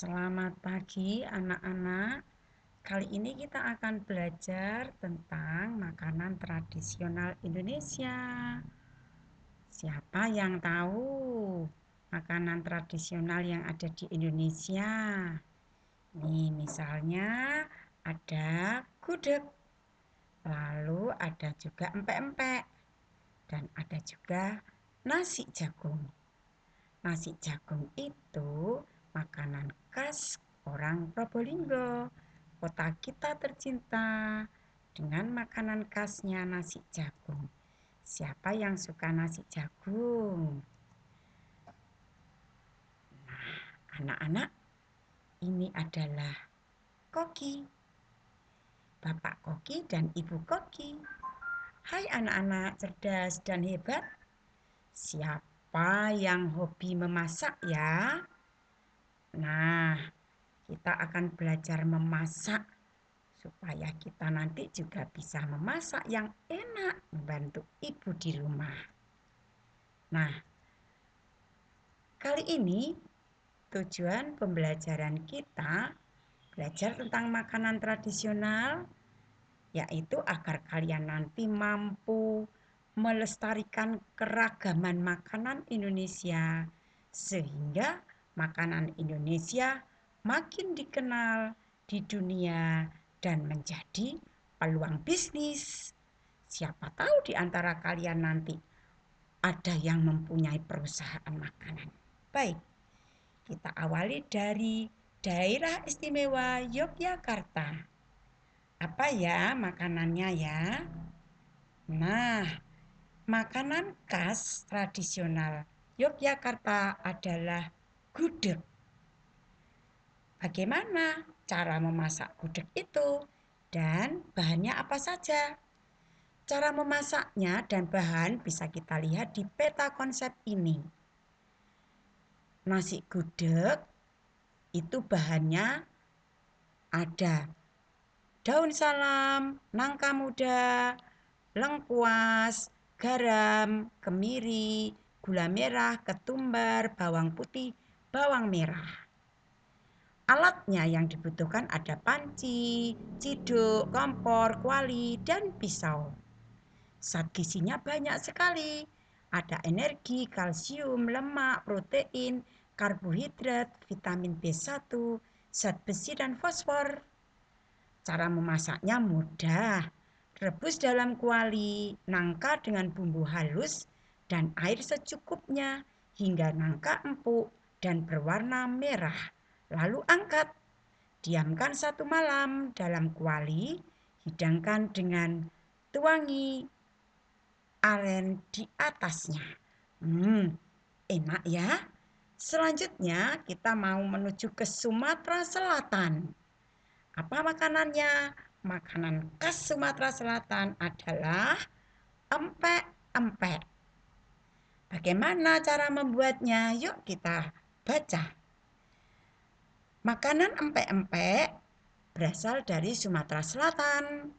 Selamat pagi anak-anak. Kali ini kita akan belajar tentang makanan tradisional Indonesia. Siapa yang tahu makanan tradisional yang ada di Indonesia? Nih, misalnya ada gudeg, lalu ada juga empek-empek, dan ada juga nasi jagung. Nasi jagung itu makanan khas orang Probolinggo, kota kita tercinta, dengan makanan khasnya nasi jagung. Siapa yang suka nasi jagung? Anak-anak, ini adalah Koki, Bapak Koki dan Ibu Koki. Hai anak-anak cerdas dan hebat. Siapa yang hobi memasak ya? Nah, kita akan belajar memasak supaya kita nanti juga bisa memasak yang enak membantu ibu di rumah. Nah, kali ini tujuan pembelajaran kita belajar tentang makanan tradisional, yaitu agar kalian nanti mampu melestarikan keragaman makanan Indonesia sehingga makanan Indonesia makin dikenal di dunia dan menjadi peluang bisnis. Siapa tahu di antara kalian nanti ada yang mempunyai perusahaan makanan. Baik, kita awali dari Daerah Istimewa Yogyakarta. Apa ya makanannya ya? Nah, makanan khas tradisional Yogyakarta adalah gudeg. Bagaimana cara memasak gudeg itu? Dan bahannya apa saja? Cara memasaknya dan bahan bisa kita lihat di peta konsep ini. Nasi gudeg itu bahannya ada daun salam, nangka muda, lengkuas, garam, kemiri, gula merah, ketumbar, bawang putih, bawang merah. Alatnya yang dibutuhkan ada panci, ciduk, kompor, kuali, dan pisau. Zat gizinya banyak sekali. Ada energi, kalsium, lemak, protein, karbohidrat, vitamin B1, zat besi, dan fosfor. Cara memasaknya mudah. Rebus dalam kuali nangka dengan bumbu halus dan air secukupnya hingga nangka empuk dan berwarna merah. Lalu angkat. Diamkan 1 malam dalam kuali, hidangkan dengan tuangi aren di atasnya. Enak ya. Selanjutnya kita mau menuju ke Sumatera Selatan. Apa makanannya? Makanan khas Sumatera Selatan adalah empek-empek. Bagaimana cara membuatnya? Yuk kita baca. Makanan empek-empek berasal dari Sumatera Selatan.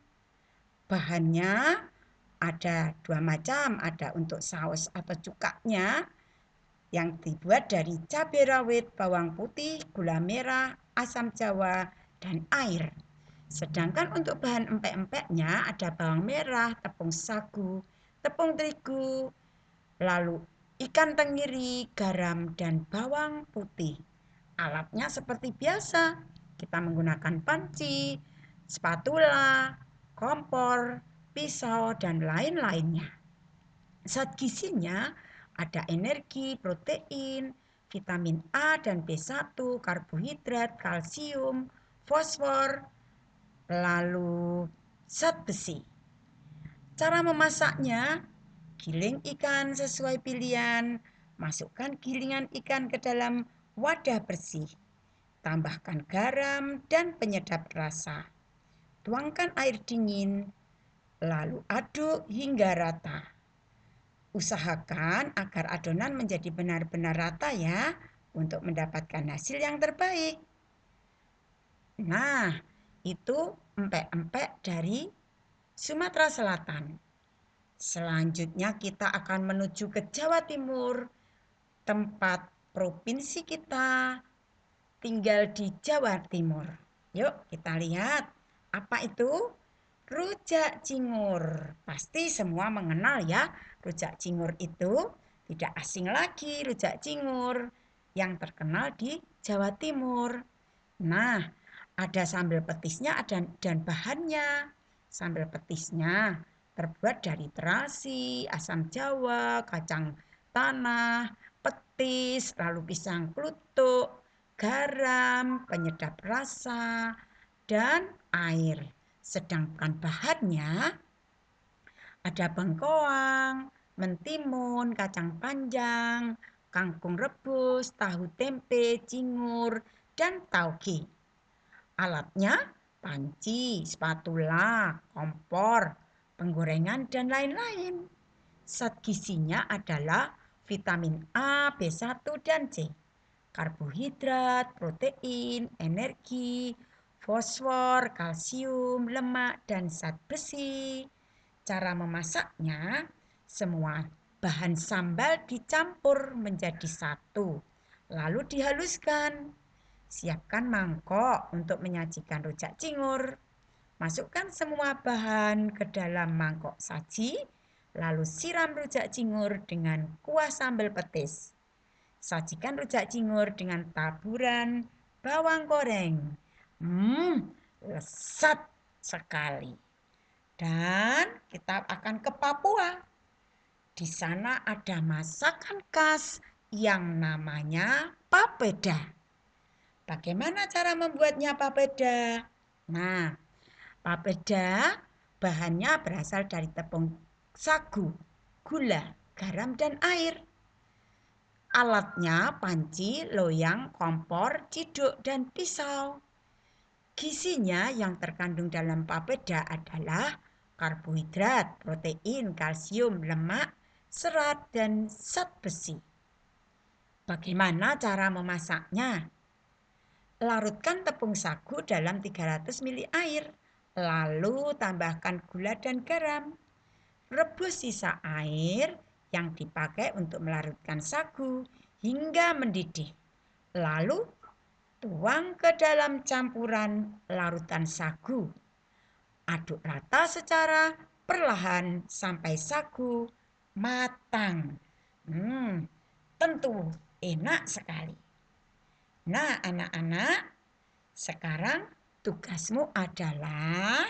Bahannya ada 2 macam, ada untuk saus atau cukanya yang dibuat dari cabai rawit, bawang putih, gula merah, asam jawa, dan air. Sedangkan untuk bahan empek-empeknya ada bawang merah, tepung sagu, tepung terigu, lalu ikan tenggiri, garam, dan bawang putih. Alatnya seperti biasa, kita menggunakan panci, spatula, kompor, pisau, dan lain-lainnya. Zat gizinya ada energi, protein, vitamin A dan B1, karbohidrat, kalsium, fosfor, lalu zat besi. Cara memasaknya, giling ikan sesuai pilihan, masukkan gilingan ikan ke dalam wadah bersih, tambahkan garam dan penyedap rasa. Tuangkan air dingin, lalu aduk hingga rata. Usahakan agar adonan menjadi benar-benar rata ya, untuk mendapatkan hasil yang terbaik. Nah, itu empek-empek dari Sumatera Selatan. Selanjutnya kita akan menuju ke Jawa Timur, tempat provinsi kita tinggal di Jawa Timur. Yuk kita lihat, apa itu? Rujak cingur. Pasti semua mengenal ya, rujak cingur itu tidak asing lagi, rujak cingur yang terkenal di Jawa Timur. Nah, ada sambal petisnya dan bahannya. Sambal petisnya terbuat dari terasi, asam jawa, kacang tanah, petis, lalu pisang kluthuk, garam, penyedap rasa, dan air. Sedangkan bahannya ada bengkoang, mentimun, kacang panjang, kangkung rebus, tahu tempe, cingur, dan tauge. Alatnya panci, spatula, kompor, penggorengan, dan lain-lain. Zat gizinya adalah vitamin A, B1, dan C. Karbohidrat, protein, energi, fosfor, kalsium, lemak, dan zat besi. Cara memasaknya, semua bahan sambal dicampur menjadi satu, lalu dihaluskan. Siapkan mangkok untuk menyajikan rujak cingur. Masukkan semua bahan ke dalam mangkok saji, lalu siram rujak cingur dengan kuah sambal petis. Sajikan rujak cingur dengan taburan bawang goreng. Lezat sekali. Dan kita akan ke Papua. Di sana ada masakan khas yang namanya papeda. Bagaimana cara membuatnya papeda? Nah, papeda bahannya berasal dari tepung sagu, gula, garam, dan air. Alatnya panci, loyang, kompor, ciduk, dan pisau. Gizinya yang terkandung dalam papeda adalah karbohidrat, protein, kalsium, lemak, serat, dan zat besi. Bagaimana cara memasaknya? Larutkan tepung sagu dalam 300 ml air, lalu tambahkan gula dan garam. Rebus sisa air yang dipakai untuk melarutkan sagu hingga mendidih. Lalu tuang ke dalam campuran larutan sagu. Aduk rata secara perlahan sampai sagu matang. Tentu enak sekali. Nah, anak-anak, sekarang tugasmu adalah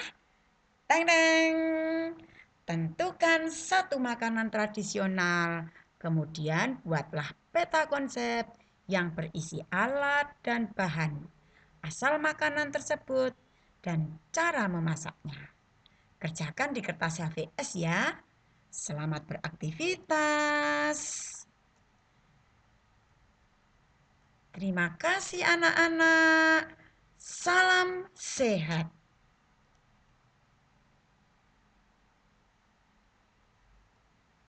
teng teng. Tentukan satu makanan tradisional. Kemudian buatlah peta konsep yang berisi alat dan bahan, asal makanan tersebut, dan cara memasaknya. Kerjakan di kertas HVS ya. Selamat beraktivitas. Terima kasih anak-anak. Salam sehat.